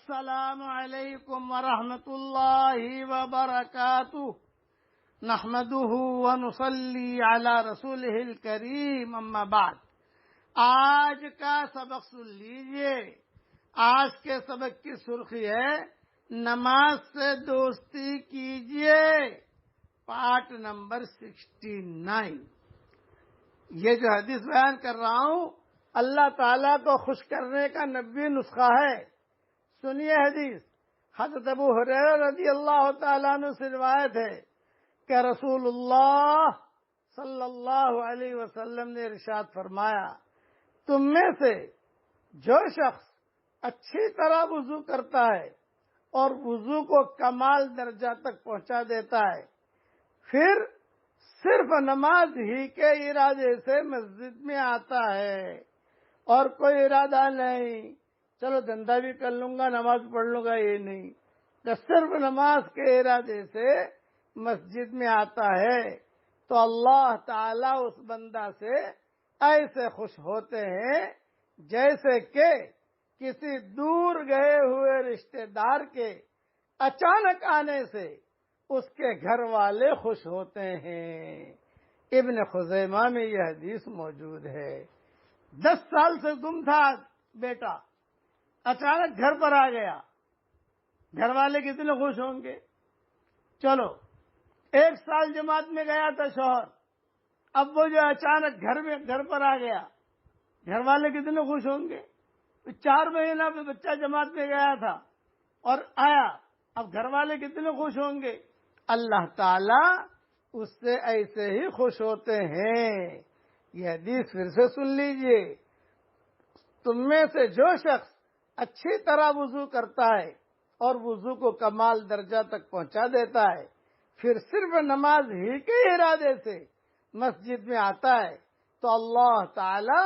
السلام علیکم ورحمۃ اللہ وبرکاتہ نحمده ونصلی علی رسولہ الکریم اما بعد۔ آج کا سبق سن لیجئے۔ آج کے سبق کی سرخی ہے نماز سے دوستی کیجئے، پارٹ نمبر 69۔ یہ جو حدیث بیان کر رہا ہوں اللہ تعالیٰ کو خوش کرنے کا 90 نسخہ ہے۔ سنیے حدیث۔ حضرت ابو ہریرہ رضی اللہ تعالیٰ عنہ سے روایت ہے کہ رسول اللہ صلی اللہ علیہ وسلم نے ارشاد فرمایا، تم میں سے جو شخص اچھی طرح وضو کرتا ہے اور وضو کو کمال درجہ تک پہنچا دیتا ہے، پھر صرف نماز ہی کے ارادے سے مسجد میں آتا ہے اور کوئی ارادہ نہیں چلو دھندا بھی کر لوں گا نماز پڑھ لوں گا، یہ نہیں کہ صرف نماز کے ارادے سے مسجد میں آتا ہے تو اللہ تعالیٰ اس بندہ سے ایسے خوش ہوتے ہیں جیسے کہ کسی دور گئے ہوئے رشتہ دار کے اچانک آنے سے اس کے گھر والے خوش ہوتے ہیں۔ ابن خزیمہ میں یہ حدیث موجود ہے۔ 10 سال سے گم تھا بیٹا، اچانک گھر پر آ گیا، گھر والے کتنے خوش ہوں گے۔ چلو 1 سال جماعت میں گیا تھا شوہر، اب وہ جو اچانک گھر پر آ گیا، گھر والے کتنے خوش ہوں گے۔ 4 مہینہ پہ بچہ جماعت میں گیا تھا اور آیا، اب گھر والے کتنے خوش ہوں گے۔ اللہ تعالیٰ اس سے ایسے ہی خوش ہوتے ہیں۔ یہ حدیث پھر سے سن لیجئے۔ تم میں سے جو شخص اچھی طرح وضو کرتا ہے اور وضو کو کمال درجہ تک پہنچا دیتا ہے، پھر صرف نماز ہی کے ارادے سے مسجد میں آتا ہے تو اللہ تعالی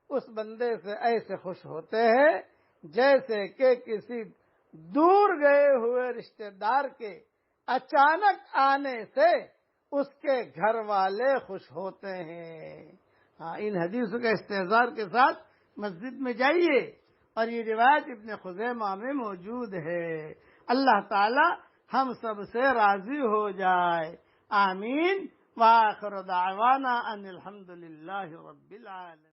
اس بندے سے ایسے خوش ہوتے ہیں جیسے کہ کسی دور گئے ہوئے رشتہ دار کے اچانک آنے سے اس کے گھر والے خوش ہوتے ہیں۔ ان حدیثوں کے استحضار کے ساتھ مسجد میں جائیے، اور یہ روایت ابن خزیمہ میں موجود ہے۔ اللہ تعالی ہم سب سے راضی ہو جائے، آمین۔ وآخر دعوانا ان الحمد للہ رب العالمین۔